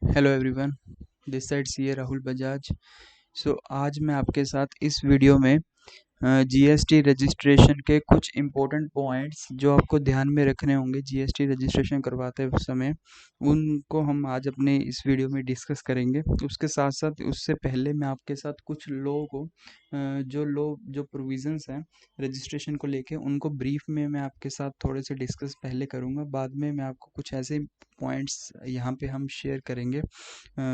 Hello everyone, this side सी ए राहुल बजाज। आज मैं आपके साथ इस वीडियो में जीएसटी रजिस्ट्रेशन के कुछ इम्पोर्टेंट पॉइंट्स जो आपको ध्यान में रखने होंगे जीएसटी रजिस्ट्रेशन करवाते समय, उनको हम आज अपने इस वीडियो में डिस्कस करेंगे। उसके साथ साथ उससे पहले मैं आपके साथ कुछ लोगों को जो प्रोविज़न्स हैं रजिस्ट्रेशन को लेके, उनको ब्रीफ में मैं आपके साथ थोड़े से डिस्कस पहले करूँगा। बाद में मैं आपको कुछ ऐसे पॉइंट्स यहाँ पे हम शेयर करेंगे।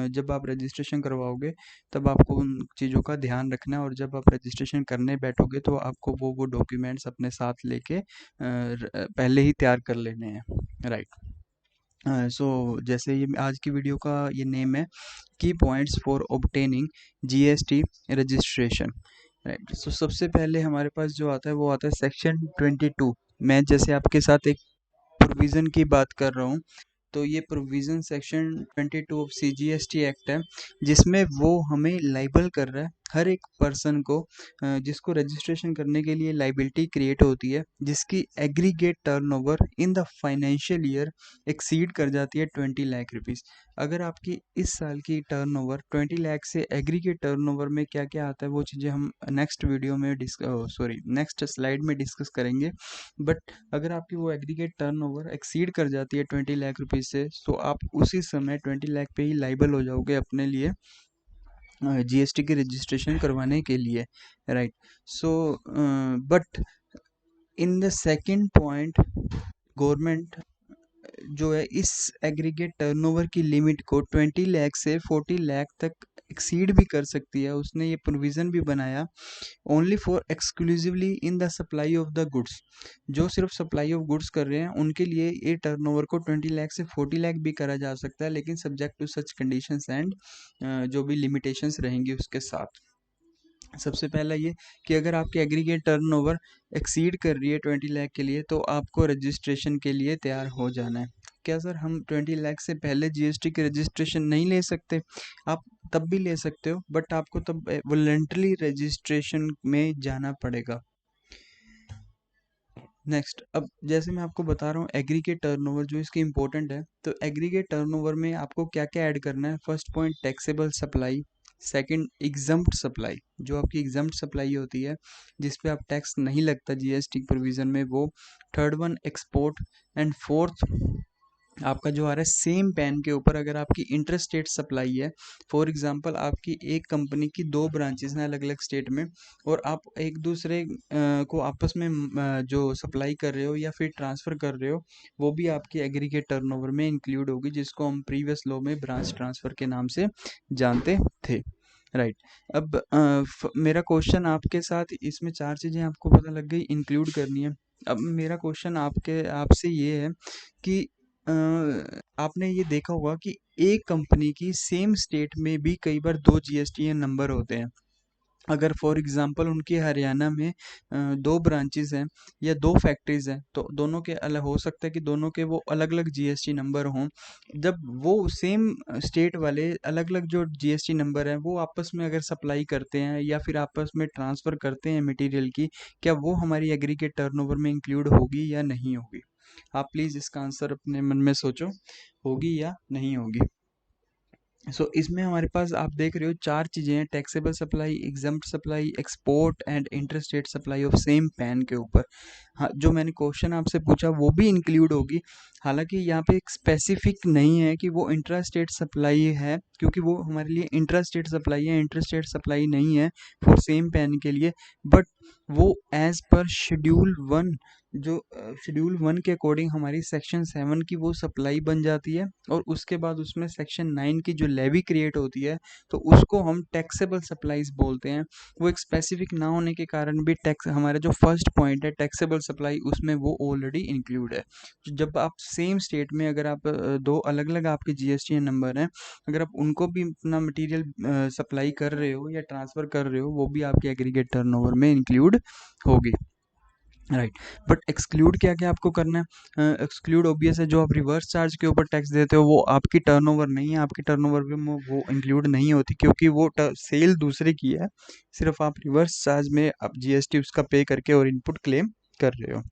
जब आप रजिस्ट्रेशन करवाओगे तब आपको उन चीज़ों का ध्यान रखना है, और जब आप रजिस्ट्रेशन करने बैठोगे तो आपको वो डॉक्यूमेंट्स अपने साथ लेके पहले ही तैयार कर लेने हैं, राइट। जैसे ये आज की वीडियो का ये नेम है, की points for obtaining GST registration, right. सबसे पहले हमारे पास जो आता है वो आता है सेक्शन 22। मैं जैसे आपके साथ एक प्रोविज़न की बात कर रहा हूँ, तो ये provision section 22 of CGST act है, जिसमें वो हमें लाइबल कर रहा है हर एक पर्सन को जिसको रजिस्ट्रेशन करने के लिए लाइबिलिटी क्रिएट होती है, जिसकी aggregate turnover in the financial year exceed कर जाती है 20 लाख रुपीज़। अगर आपकी इस साल की टर्नओवर 20 लाख से एग्रीगेट टर्नओवर में क्या क्या आता है, वो चीज़ें हम नेक्स्ट वीडियो में नेक्स्ट स्लाइड में डिस्कस करेंगे। बट अगर आपकी वो एग्रीगेट टर्नओवर एक्सीड कर जाती है 20 लाख रुपीज़ से, तो आप उसी समय 20 लाख पे ही लाइबल हो जाओगे अपने लिए जीएसटी की रजिस्ट्रेशन करवाने के लिए, right. But in the second point, government जो है इस एग्रीगेट टर्नओवर की लिमिट को 20 लाख से 40 लाख तक एक्सीड भी कर सकती है। उसने ये प्रोविज़न भी बनाया only for exclusively in the supply of the goods. जो सिर्फ सप्लाई ऑफ गुड्स कर रहे हैं उनके लिए ये टर्नओवर को 20 लाख से 40 लाख भी करा जा सकता है, लेकिन subject to such conditions and जो भी लिमिटेशंस रहेंगी उसके साथ। सबसे पहला ये कि अगर आपकी एग्रीगेट टर्नओवर एक्सीड कर रही है 20 लाख के लिए, तो आपको रजिस्ट्रेशन के लिए तैयार हो जाना है। क्या सर, हम 20 लाख से पहले जीएसटी की रजिस्ट्रेशन नहीं ले सकते? आप तब भी ले सकते हो, बट आपको तब वॉलंटरी रजिस्ट्रेशन में जाना पड़ेगा। नेक्स्ट, अब जैसे मैं आपको बता रहा हूँ एग्रीगेट टर्नओवर जो इसकी इंपॉर्टेंट है, तो एग्रीगेट टर्नओवर में आपको क्या क्या ऐड करना है। First point, taxable supply. Second, exempt supply, जो आपकी एग्जम्प्ट सप्लाई होती है जिस पे आप टैक्स नहीं लगता जीएसटी प्रोविजन में, वो। Third one, export. And fourth आपका जो आ रहा है सेम पैन के ऊपर, अगर आपकी इंटर स्टेट सप्लाई है, फॉर एग्जांपल आपकी एक कंपनी की दो ब्रांचेस हैं अलग अलग स्टेट में, और आप एक दूसरे को आपस में जो सप्लाई कर रहे हो या फिर ट्रांसफ़र कर रहे हो, वो भी आपकी एग्रीगेट टर्नओवर में इंक्लूड होगी, जिसको हम प्रीवियस लॉ में ब्रांच ट्रांसफ़र के नाम से जानते थे, राइट। अब मेरा क्वेश्चन आपके साथ, इसमें चार चीज़ें आपको पता लग गई इंक्लूड करनी है। अब मेरा क्वेश्चन आपसे ये है कि आपने ये देखा होगा कि एक कंपनी की सेम स्टेट में भी कई बार दो जीएसटीएन नंबर होते हैं। अगर फॉर एग्जांपल उनके हरियाणा में दो ब्रांचेस हैं या दो फैक्ट्रीज हैं, तो दोनों के अलग हो सकता है कि दोनों के वो अलग अलग जीएसटी नंबर हों। जब वो सेम स्टेट वाले अलग अलग जो जीएसटी नंबर हैं वो आपस में अगर सप्लाई करते हैं या फिर आपस में ट्रांसफ़र करते हैं मटेरियल की, क्या वो हमारी एग्रीगेट टर्नओवर में इंक्लूड होगी या नहीं होगी? आप प्लीज़ इसका आंसर अपने मन में सोचो, होगी या नहीं होगी। इसमें हमारे पास आप देख रहे हो चार चीज़ें हैं, taxable supply, exempt supply, export and interstate supply of same pan के ऊपर। हाँ, जो मैंने क्वेश्चन आपसे पूछा वो भी इंक्लूड होगी। हालांकि यहाँ पे एक स्पेसिफिक नहीं है कि वो इंट्रास्टेट सप्लाई है, क्योंकि वो हमारे लिए इंट्रास्टेट सप्लाई है, इंटरस्टेट सप्लाई नहीं है फॉर सेम पैन के लिए। बट वो एज पर शेड्यूल 1, जो शेड्यूल 1 के अकॉर्डिंग हमारी सेक्शन 7 की वो सप्लाई बन जाती है, और उसके बाद उसमें सेक्शन 9 की जो लेवी क्रिएट होती है, तो उसको हम टैक्सेबल सप्लाईज बोलते हैं। वो एक स्पेसिफिक ना होने के कारण भी टैक्स, हमारा जो फर्स्ट पॉइंट है टैक्सेबल सप्लाई, उसमें वो ऑलरेडी इंक्लूड है। तो जब आप सेम स्टेट में, अगर आप दो अलग अलग आपके जीएसटी नंबर हैं, अगर आप उनको भी अपना मटेरियल सप्लाई कर रहे हो या ट्रांसफ़र कर रहे हो, वो भी आपके एग्रीगेट टर्नओवर में इंक्लूड होगी, राइट। बट एक्सक्लूड क्या क्या आपको करना है? एक्सक्लूड ऑब्वियस है, जो आप रिवर्स चार्ज के ऊपर टैक्स देते हो वो आपकी टर्नओवर नहीं है, आपकी टर्नओवर में वो इंक्लूड नहीं होती, क्योंकि वो सेल दूसरे की है। सिर्फ आप रिवर्स चार्ज में आप जीएसटी उसका पे करके और इनपुट क्लेम कर रहे हो।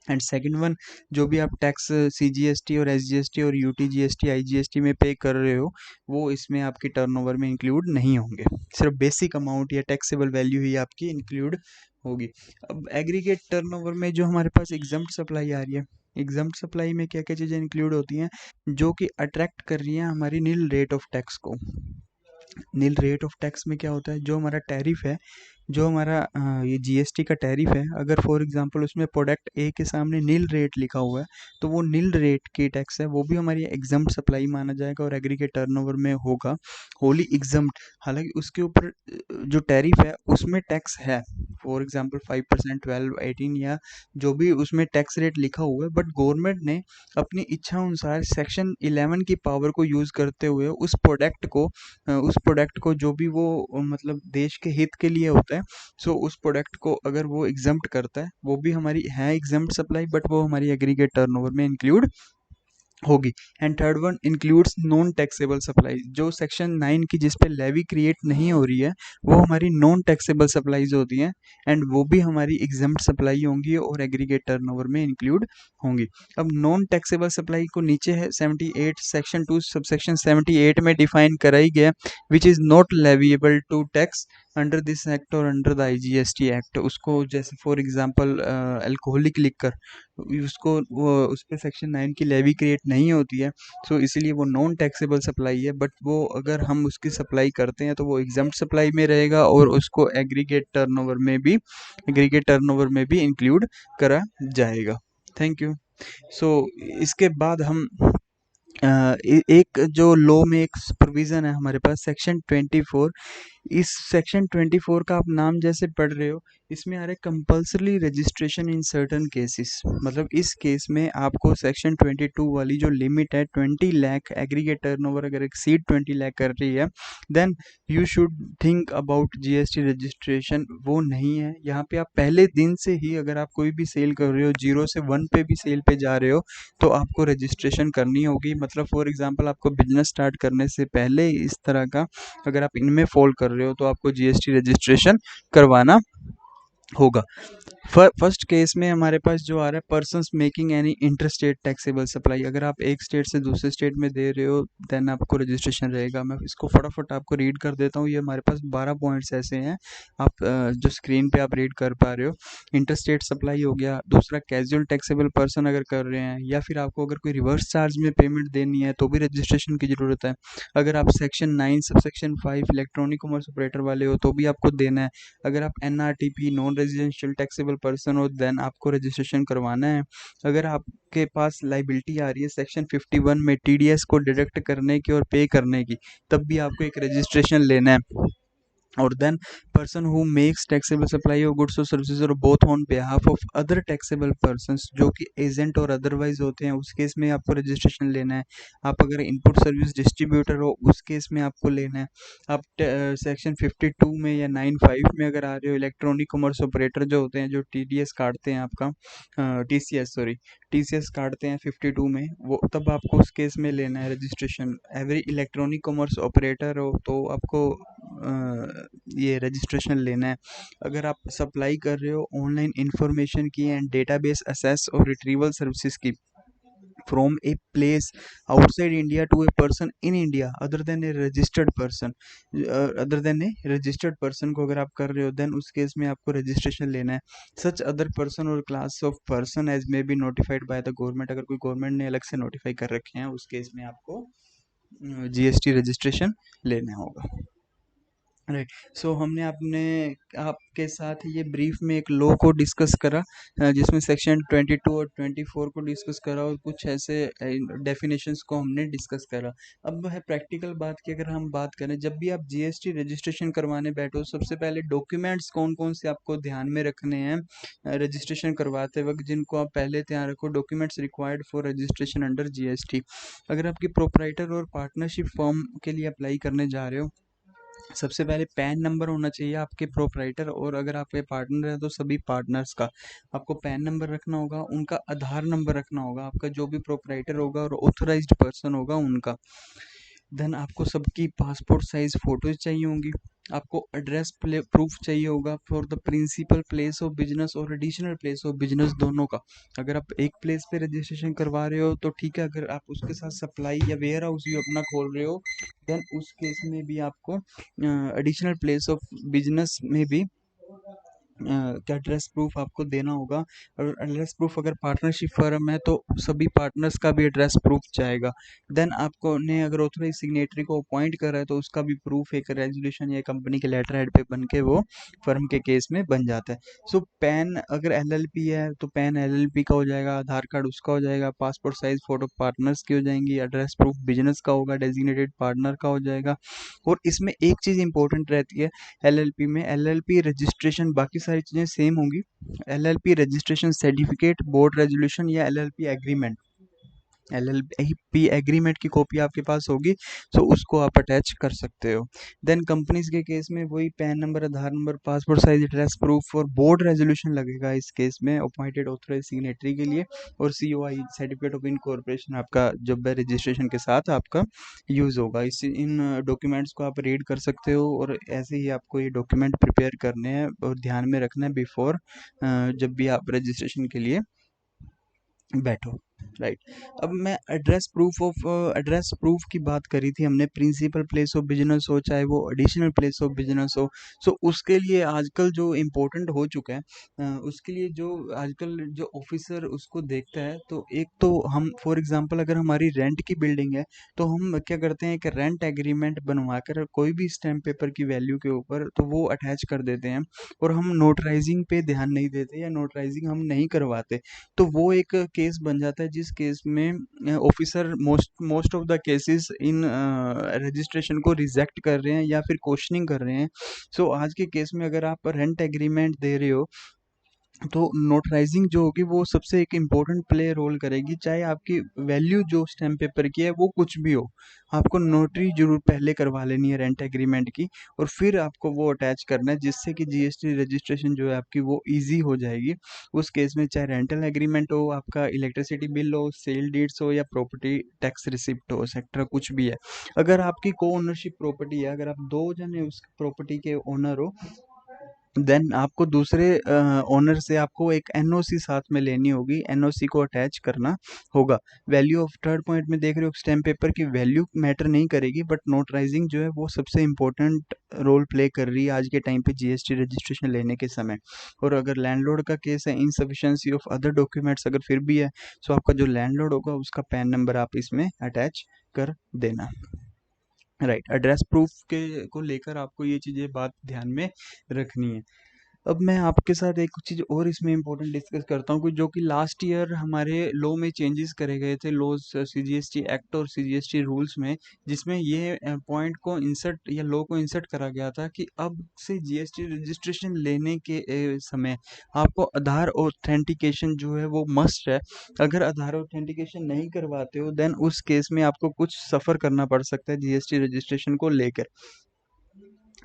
एंड सेकंड वन, जो भी आप टैक्स सीजीएसटी और एसजीएसटी और यूटीजीएसटी आईजीएसटी में पे कर रहे हो, वो इसमें आपकी टर्नओवर में इंक्लूड नहीं होंगे। सिर्फ बेसिक अमाउंट या टैक्सेबल वैल्यू ही आपकी इंक्लूड होगी। अब एग्रीगेट टर्नओवर में जो हमारे पास एग्जम्प्ट सप्लाई आ रही है, एग्जम्प्ट सप्लाई में क्या क्या चीज़ें इंक्लूड होती हैं जो कि अट्रैक्ट कर रही हैं हमारी नील रेट ऑफ टैक्स को। नील रेट ऑफ टैक्स में क्या होता है, जो हमारा टैरिफ है, जो हमारा ये जीएसटी का टैरिफ है, अगर फॉर एग्जांपल उसमें प्रोडक्ट ए के सामने नील रेट लिखा हुआ है, तो वो नील रेट की टैक्स है, वो भी हमारी एग्जम्प्ट सप्लाई माना जाएगा और एग्रीगेट टर्नओवर में होगा होली एग्जम्प्ट। हालांकि उसके ऊपर जो टैरिफ है उसमें टैक्स है, फॉर एग्जांपल 5%, 12, 18 या जो भी उसमें टैक्स रेट लिखा हुआ है, बट गवर्नमेंट ने अपनी इच्छा अनुसार सेक्शन 11 की पावर को यूज़ करते हुए उस प्रोडक्ट को जो भी वो मतलब देश के हित के लिए होता है, सो उस प्रोडक्ट को अगर वो एग्जम्प्ट करता है, वो भी हमारी है एग्जम्प्ट सप्लाई, बट वो हमारी एग्रीगेट टर्नओवर में इंक्लूड होगी। And third one includes non taxable supply, जो सेक्शन 9 की जिस पे लेवी क्रिएट नहीं हो रही है, वो हमारी नॉन टैक्सेबल सप्लाईज होती हैं, एंड वो भी हमारी एग्जम्प्ट सप्लाई होंगी और एग्रीगेट टर्नओवर में इंक्लूड होंगी। अब नॉन टैक्सेबल सप्लाई को नीचे है 78 सेक्शन 2 सबसेक्शन 78 में डिफाइन करा ही गया, which is not leviable to tax under this act और अंडर द आईजीएसटी एक्ट। उसको जैसे फॉर एग्जांपल अल्कोहलिक लिकर, उसको वो उस पे सेक्शन 9 की लेवी क्रिएट नहीं होती है, सो इसीलिए वो नॉन टैक्सेबल सप्लाई है, बट वो अगर हम उसकी सप्लाई करते हैं तो वो एग्जम्प्ट सप्लाई में रहेगा और उसको एग्रीगेट टर्नओवर में भी इंक्लूड करा जाएगा। Thank you. सो इसके बाद हम एक जो लॉ में एक प्रोविज़न है हमारे पास सेक्शन 24। इस सेक्शन 24 का आप नाम जैसे पढ़ रहे हो, इसमें आ रहा है compulsory registration in certain cases. मतलब इस केस में आपको सेक्शन 22 वाली जो लिमिट है 20 लाख एग्रीगेट टर्नओवर अगर एक्सीड 20 लाख कर रही है, then you should think about GST registration. वो नहीं है यहाँ पे। आप पहले दिन से ही अगर आप कोई भी सेल कर रहे हो, 0 से 1 पे भी सेल पे जा रहे हो, तो आपको रजिस्ट्रेशन करनी होगी। मतलब फॉर एग्जांपल आपको बिजनेस स्टार्ट करने से पहले इस तरह का अगर आप इनमें फॉल कर रहे हो तो आपको जीएसटी रजिस्ट्रेशन करवाना होगा। फर्स्ट केस में हमारे पास जो आ रहा है persons making any interstate taxable supply. अगर आप एक स्टेट से दूसरे स्टेट में दे रहे हो, देन आपको रजिस्ट्रेशन रहेगा। मैं इसको फटाफट आपको रीड कर देता हूँ। ये हमारे पास 12 पॉइंट्स ऐसे हैं, आप जो स्क्रीन पे आप रीड कर पा रहे हो। इंटरस्टेट सप्लाई हो गया। दूसरा कैजुअल टैक्सेबल पर्सन अगर कर रहे हैं, या फिर आपको अगर कोई रिवर्स चार्ज में पेमेंट देनी है तो भी रजिस्ट्रेशन की ज़रूरत है। अगर आप section 9 subsection 5 electronic commerce operator वाले हो तो भी आपको देना है। अगर आप NRTP non residential taxable person हो, देन आपको रजिस्ट्रेशन करवाना है। अगर आपके पास लाइबिलिटी आ रही है सेक्शन 51 में टीडीएस को डिडक्ट करने की और पे करने की, तब भी आपको एक रजिस्ट्रेशन लेना है। और then person who makes taxable supply of goods और सर्विसेज और both on behalf of other taxable persons, जो कि एजेंट और अदरवाइज होते हैं, उस केस में आपको रजिस्ट्रेशन लेना है। आप अगर इनपुट सर्विस डिस्ट्रीब्यूटर हो, उस केस में आपको लेना है। आप सेक्शन 52 में या 95 में अगर आ रहे हो, इलेक्ट्रॉनिक कॉमर्स ऑपरेटर जो होते हैं, जो टीडीएस काटते हैं आपका, टीसीएस सॉरी, टीसीएस काटते हैं 52 में, वो तब आपको उस केस में लेना है registration. Every electronic commerce operator हो तो आपको ये रजिस्ट्रेशन लेना है। अगर आप सप्लाई कर रहे हो ऑनलाइन इंफॉर्मेशन की एंड डेटाबेस असेस और रिट्रीवल सर्विसेज की from a place outside India to a person in India other than a registered person को अगर आप कर रहे हो, देन उस केस में आपको रजिस्ट्रेशन लेना है। सच अदर पर्सन और class of person as may be notified by the government, अगर कोई गवर्नमेंट ने अलग से नोटिफाई कर रखे हैं, उस केस में आपको जीएसटी रजिस्ट्रेशन लेना होगा। राइट। सो हमने अपने आपके साथ ये ब्रीफ में एक लॉ को डिस्कस करा, जिसमें सेक्शन 22 और 24 को डिस्कस करा और कुछ ऐसे डेफिनेशंस को हमने डिस्कस करा। अब है प्रैक्टिकल बात की। अगर हम बात करें, जब भी आप जीएसटी रजिस्ट्रेशन करवाने बैठो, सबसे पहले डॉक्यूमेंट्स कौन कौन से आपको ध्यान में रखने हैं रजिस्ट्रेशन करवाते वक्त, जिनको आप पहले ध्यान रखो। Documents required for registration under GST. अगर आपकी प्रोपराइटर और पार्टनरशिप फॉर्म के लिए अप्लाई करने जा रहे हो, सबसे पहले पैन नंबर होना चाहिए आपके प्रोपराइटर, और अगर आपके पार्टनर है तो सभी पार्टनर्स का आपको पैन नंबर रखना होगा। उनका आधार नंबर रखना होगा, आपका जो भी प्रोपराइटर होगा और ऑथराइज्ड पर्सन होगा उनका। देन आपको सबकी पासपोर्ट साइज फोटोज चाहिए होंगी। आपको एड्रेस प्रूफ चाहिए होगा for the principal place of business और एडिशनल प्लेस ऑफ बिजनेस दोनों का। अगर आप एक प्लेस पे रजिस्ट्रेशन करवा रहे हो तो ठीक है, अगर आप उसके साथ सप्लाई या वेयर हाउस भी अपना खोल रहे हो देन उस केस में भी आपको एडिशनल प्लेस ऑफ बिजनेस में भी क्या एड्रेस प्रूफ आपको देना होगा। और एड्रेस प्रूफ अगर पार्टनरशिप फर्म है तो सभी पार्टनर्स का भी एड्रेस प्रूफ जाएगा। देन आपको ने अगर ऑथराइज सिग्नेटरी को अपॉइंट करा है तो उसका भी प्रूफ एक रेजोल्यूशन या कंपनी के लेटर हेड पे बन के वो फर्म के केस में बन जाता है। सो पैन अगर एलएलपी है तो पैन एलएलपी का हो जाएगा, आधार कार्ड उसका हो जाएगा, पासपोर्ट साइज फोटो पार्टनर्स की हो जाएंगी, एड्रेस प्रूफ बिजनेस का होगा, डेजिग्नेटेड पार्टनर का हो जाएगा। और इसमें एक चीज़ इंपॉर्टेंट रहती है एलएलपी में, एलएलपी रजिस्ट्रेशन बाकी सारी चीज़ें सेम होंगी। LLP registration certificate, board resolution या एलएलपी एग्रीमेंट, एलएलपी एग्रीमेंट की कॉपी आपके पास होगी तो उसको आप अटैच कर सकते हो। देन कंपनीज के केस में वही PAN number, Aadhaar number, passport size address proof और बोर्ड रेजोल्यूशन लगेगा इस केस में अपॉइंटेड ऑथराइज सिग्नेटरी के लिए। और सीओआई सर्टिफिकेट ऑफ इनकॉर्पोरेशन आपका जब रजिस्ट्रेशन के साथ आपका यूज़ होगा। इस इन डॉक्यूमेंट्स को आप रीड कर सकते हो और ऐसे ही आपको ये डॉक्यूमेंट प्रिपेयर करने हैं और ध्यान में रखना है बिफोर जब भी आप रजिस्ट्रेशन के लिए बैठो। राइट। अब मैं एड्रेस प्रूफ की बात करी थी हमने, प्रिंसिपल प्लेस ऑफ बिजनेस हो चाहे वो एडिशनल प्लेस ऑफ बिजनेस हो। सो उसके लिए आजकल जो इम्पोर्टेंट हो चुका है उसके लिए जो आजकल जो ऑफिसर उसको देखता है, तो एक तो हम फॉर एग्जांपल अगर हमारी रेंट की बिल्डिंग है तो हम क्या करते हैं, एक रेंट एग्रीमेंट बनवा कर कोई भी स्टैम्प पेपर की वैल्यू के ऊपर तो वो अटैच कर देते हैं और हम नोटराइजिंग पे ध्यान नहीं देते या नोटराइजिंग हम नहीं करवाते। तो वो एक केस बन जाता है जिस केस में officer most of the cases in registration को रिजेक्ट कर रहे हैं या फिर क्वेश्चनिंग कर रहे हैं। सो आज के केस में अगर आप रेंट एग्रीमेंट दे रहे हो तो नोटराइजिंग जो होगी वो सबसे एक इम्पोर्टेंट प्ले रोल करेगी, चाहे आपकी वैल्यू जो स्टैम्प पेपर की है वो कुछ भी हो। आपको नोटरी जरूर पहले करवा लेनी है रेंट एग्रीमेंट की और फिर आपको वो अटैच करना है, जिससे कि जीएसटी रजिस्ट्रेशन जो है आपकी वो इजी हो जाएगी। उस केस में चाहे रेंटल एग्रीमेंट हो, आपका इलेक्ट्रिसिटी बिल हो, सेल डीड्स हो या प्रॉपर्टी टैक्स रिसिप्ट हो, सेक्टर कुछ भी है। अगर आपकी को ओनरशिप प्रॉपर्टी है, अगर आप दो जने उस प्रॉपर्टी के ओनर हो देन आपको दूसरे ओनर से आपको एक एनओसी साथ में लेनी होगी, एनओसी को अटैच करना होगा। वैल्यू ऑफ थर्ड पॉइंट में देख रहे हो स्टैम्प पेपर की वैल्यू मैटर नहीं करेगी, बट नोटराइजिंग जो है वो सबसे इम्पोर्टेंट रोल प्ले कर रही है आज के टाइम पे जीएसटी रजिस्ट्रेशन लेने के समय। और अगर लैंडलॉर्ड का केस है, इनसफिशिएंसी ऑफ अदर डॉक्यूमेंट्स अगर फिर भी है तो आपका जो लैंडलॉर्ड होगा उसका पैन नंबर आप इसमें अटैच कर देना। राइट। एड्रेस प्रूफ के को लेकर आपको ये चीज़ें बात ध्यान में रखनी है। अब मैं आपके साथ एक चीज़ और इसमें इम्पोर्टेंट डिस्कस करता हूँ कि जो कि लास्ट ईयर हमारे लॉ में चेंजेस करे गए थे, लॉज सीजीएसटी एक्ट और सीजीएसटी रूल्स में, जिसमें ये पॉइंट को इंसर्ट या लॉ को इंसर्ट करा गया था कि अब से जीएसटी रजिस्ट्रेशन लेने के समय आपको आधार ऑथेंटिकेशन जो है वो मस्ट है। अगर आधार ऑथेंटिकेशन नहीं करवाते हो देन उस केस में आपको कुछ सफ़र करना पड़ सकता है जीएसटी रजिस्ट्रेशन को लेकर।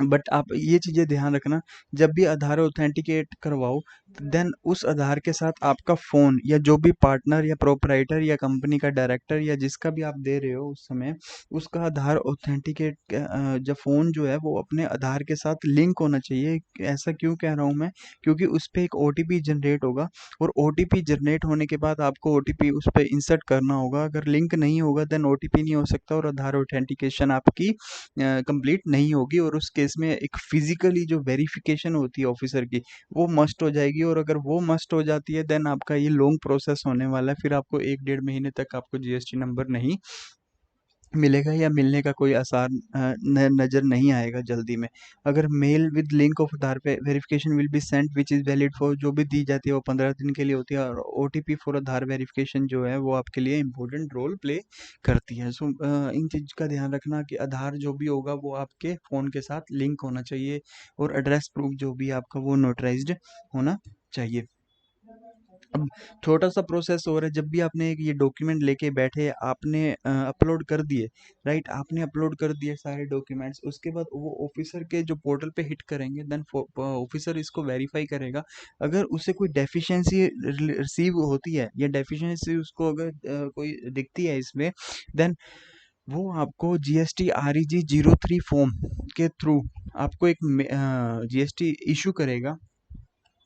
बट आप ये चीज़ें ध्यान रखना, जब भी आधार ऑथेंटिकेट करवाओ देन उस आधार के साथ आपका फ़ोन या जो भी पार्टनर या प्रोपराइटर या कंपनी का डायरेक्टर या जिसका भी आप दे रहे हो उस समय उसका आधार ऑथेंटिकेट जब फ़ोन जो है वो अपने आधार के साथ लिंक होना चाहिए। ऐसा क्यों कह रहा हूँ मैं, क्योंकि उस पर एक ओटीपी जनरेट होगा और ओटीपी जनरेट होने के बाद आपको ओटीपी उस पर इंसर्ट करना होगा। अगर लिंक नहीं होगा देन ओटीपी नहीं हो सकता और आधार ऑथेंटिकेशन आपकी कंप्लीट नहीं होगी और उस केस में एक फिजिकली जो वेरिफिकेशन होती है ऑफिसर की वो मस्ट हो जाएगी। और अगर वो मस्ट हो जाती है देन आपका ये लॉन्ग प्रोसेस होने वाला है, फिर आपको 1-1.5 महीने तक आपको जीएसटी नंबर नहीं मिलेगा या मिलने का कोई आसार नज़र नहीं आएगा जल्दी में। अगर मेल विद लिंक ऑफ आधार पे verification will be sent which is valid for, जो भी दी जाती है वो 15 दिन के लिए होती है और ओटीपी फॉर आधार वेरिफिकेशन जो है वो आपके लिए इंपॉर्टेंट रोल प्ले करती है। सो इन चीज़ का ध्यान रखना कि आधार जो भी होगा वो आपके फ़ोन के साथ लिंक होना चाहिए और एड्रेस प्रूफ जो भी आपका वो नोटराइज्ड होना चाहिए। अब छोटा सा प्रोसेस हो रहा है, जब भी आपने एक ये डॉक्यूमेंट लेके बैठे आपने अपलोड कर दिए, राइट, आपने अपलोड कर दिए सारे डॉक्यूमेंट्स, उसके बाद वो ऑफिसर के जो पोर्टल पे हिट करेंगे देन ऑफिसर इसको वेरीफाई करेगा। अगर उसे कोई डेफिशिएंसी रिसीव होती है या डेफिशिएंसी उसको अगर कोई दिखती है इसमें देन वो आपको जीएसटी REG 03 फॉर्म के थ्रू आपको एक जीएसटी इशू करेगा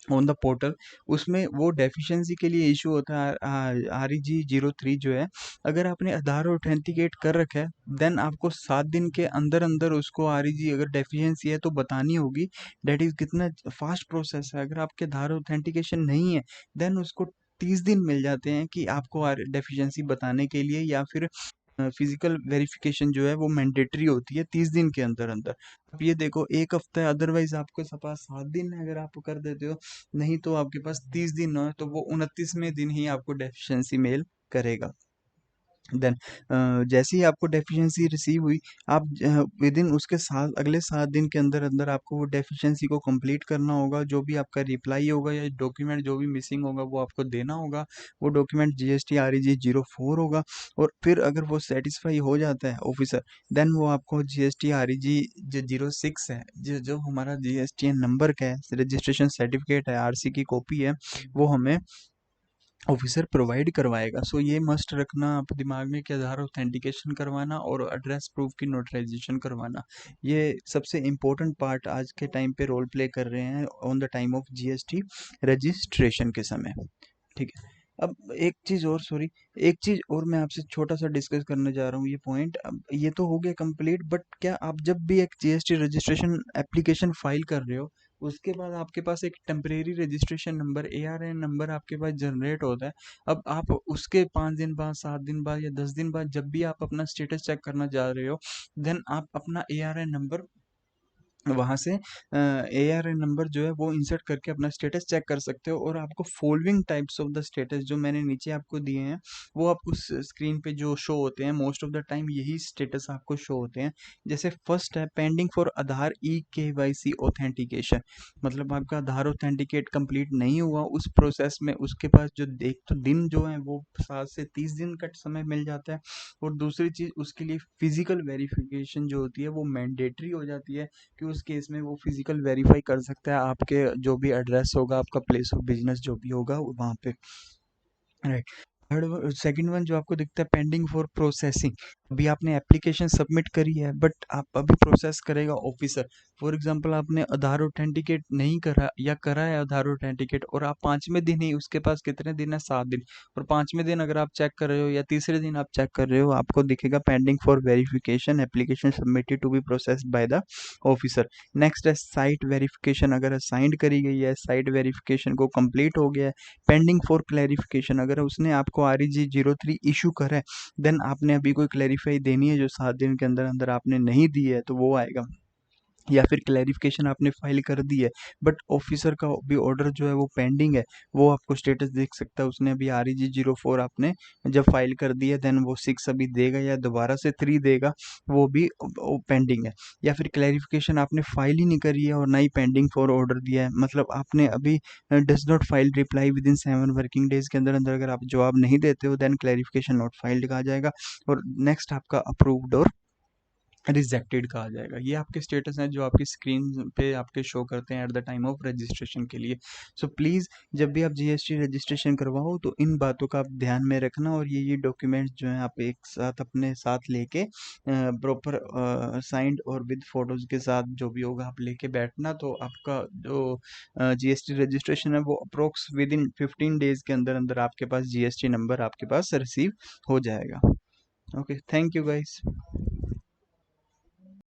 ऑन द पोर्टल। उसमें वो डेफिशिएंसी के लिए इशू होता है REG 03 जो है। अगर आपने आधार ऑथेंटिकेट कर रखा है देन आपको 7 दिन के अंदर अंदर उसको REG अगर डेफिशिएंसी है तो बतानी होगी। डेट इज कितना फास्ट प्रोसेस है। अगर आपके आधार ऑथेंटिकेशन नहीं है देन उसको 30 दिन मिल जाते हैं कि आपको डेफिशिएंसी बताने के लिए, या फिर फिजिकल वेरिफिकेशन जो है वो मैंडेटरी होती है 30 दिन के अंदर अंदर। आप ये देखो, एक हफ्ता है, अदरवाइज आपके पास 7 दिन है। अगर आप कर देते हो, नहीं तो आपके पास 30 दिन है, तो वो 29वें दिन ही आपको डेफिशिएंसी मेल करेगा। देन जैसे ही आपको डेफिशिएंसी रिसीव हुई, आप विद इन उसके साथ अगले 7 दिन के अंदर अंदर आपको वो डेफिशिएंसी को कंप्लीट करना होगा। जो भी आपका रिप्लाई होगा या डॉक्यूमेंट जो भी मिसिंग होगा वो आपको देना होगा। वो डॉक्यूमेंट GST REG 04 होगा। और फिर अगर वो सेटिस्फाई हो जाता है ऑफिसर, देन वो आपको GST REG जो 06 है, जो जो हमारा GSTN नंबर का है, रजिस्ट्रेशन सर्टिफिकेट है, RC की कॉपी है, वो हमें ऑफिसर प्रोवाइड करवाएगा। सो ये मस्ट रखना आप दिमाग में कि आधार ऑथेंटिकेशन करवाना और एड्रेस प्रूफ की नोटराइजेशन करवाना, ये सबसे इम्पोर्टेंट पार्ट आज के टाइम पे रोल प्ले कर रहे हैं on the time of GST registration के समय। ठीक है। अब एक चीज़ और, सॉरी, एक चीज़ और मैं आपसे छोटा सा डिस्कस करने जा रहा हूँ। ये पॉइंट अब ये तो हो गया कंप्लीट, बट क्या आप जब भी एक GST रजिस्ट्रेशन एप्लीकेशन फाइल कर रहे हो उसके बाद आपके पास एक temporary registration number ARN number आपके पास जनरेट होता है। अब आप उसके 5 दिन बाद, 7 दिन बाद या 10 दिन बाद जब भी आप अपना स्टेटस चेक करना जा रहे हो, देन आप अपना ARN नंबर वहाँ से ARN नंबर जो है वो इंसर्ट करके अपना स्टेटस चेक कर सकते हो। और आपको following types of the status जो मैंने नीचे आपको दिए हैं वो आपको स्क्रीन पे जो शो होते हैं, मोस्ट ऑफ द टाइम यही स्टेटस आपको शो होते हैं। जैसे फर्स्ट है pending for Aadhaar eKYC authentication, मतलब आपका आधार ऑथेंटिकेट कंप्लीट नहीं हुआ उस प्रोसेस में, उसके पास जो देख तो दिन जो है वो 7 से 30 दिन का समय मिल जाता है। और दूसरी चीज़, उसके लिए फिजिकल वेरिफिकेशन जो होती है वो मैंडेटरी हो जाती है, कि उस केस में वो फिजिकल वेरीफाई कर सकता है आपके जो भी एड्रेस होगा, आपका प्लेस ऑफ बिजनेस जो भी होगा वहाँ पे। राइट। थर्ड सेकंड वन जो आपको दिखता है पेंडिंग फॉर प्रोसेसिंग, अभी आपने एप्लीकेशन सबमिट करी है बट आप अभी प्रोसेस करेगा ऑफिसर। फॉर एग्जांपल आपने आधार ऑथेंटिकेट नहीं करा या करा है आधार ऑथेंटिकेट, और आप 5वें दिन ही, उसके पास कितने दिन है, 7 दिन, और 5वें दिन अगर आप चेक कर रहे हो या तीसरे दिन आप चेक कर रहे हो, आपको दिखेगा pending for verification application submitted to be processed by the officer. Next है साइट वेरिफिकेशन, अगर असाइंड करी गई है, साइट वेरिफिकेशन को कंप्लीट हो गया है। पेंडिंग फॉर क्लैरिफिकेशन, अगर उसने आपको REG 03 इशू करा है, देन आपने अभी कोई क्लैरिफाई देनी है जो 7 दिन के अंदर अंदर आपने नहीं दी है तो वो आएगा। या फिर क्लैरिफिकेशन आपने फाइल कर दी है बट ऑफिसर का भी ऑर्डर जो है वो पेंडिंग है, वो आपको स्टेटस देख सकता है। उसने अभी REG 04 आपने जब फाइल कर दी है देन वो 6 अभी देगा या दोबारा से 3 देगा, वो भी पेंडिंग है। या फिर क्लैरिफिकेशन आपने फाइल ही नहीं करी है और ना ही पेंडिंग फॉर ऑर्डर दिया है, मतलब आपने अभी does not file reply with in 7 working days के अंदर अंदर अगर आप जवाब नहीं देते हो देन क्लैरिफिकेशन नॉट फाइल्ड कहा जाएगा। और नेक्स्ट आपका अप्रूव्ड और रिजेक्टेड कहा जाएगा। ये आपके स्टेटस हैं जो आपकी स्क्रीन पे आपके शो करते हैं at the time of registration के लिए। सो प्लीज़ जब भी आप GST रजिस्ट्रेशन करवाओ तो इन बातों का आप ध्यान में रखना, और ये डॉक्यूमेंट्स जो हैं आप एक साथ अपने साथ लेके प्रॉपर साइंड और विद फोटोज़ के साथ जो भी होगा आप लेके बैठना, तो आपका जो GST रजिस्ट्रेशन है वो अप्रोक्स विद इन 15 डेज़ के अंदर अंदर आपके पास GST नंबर आपके पास रिसीव हो जाएगा। Okay, thank you guys.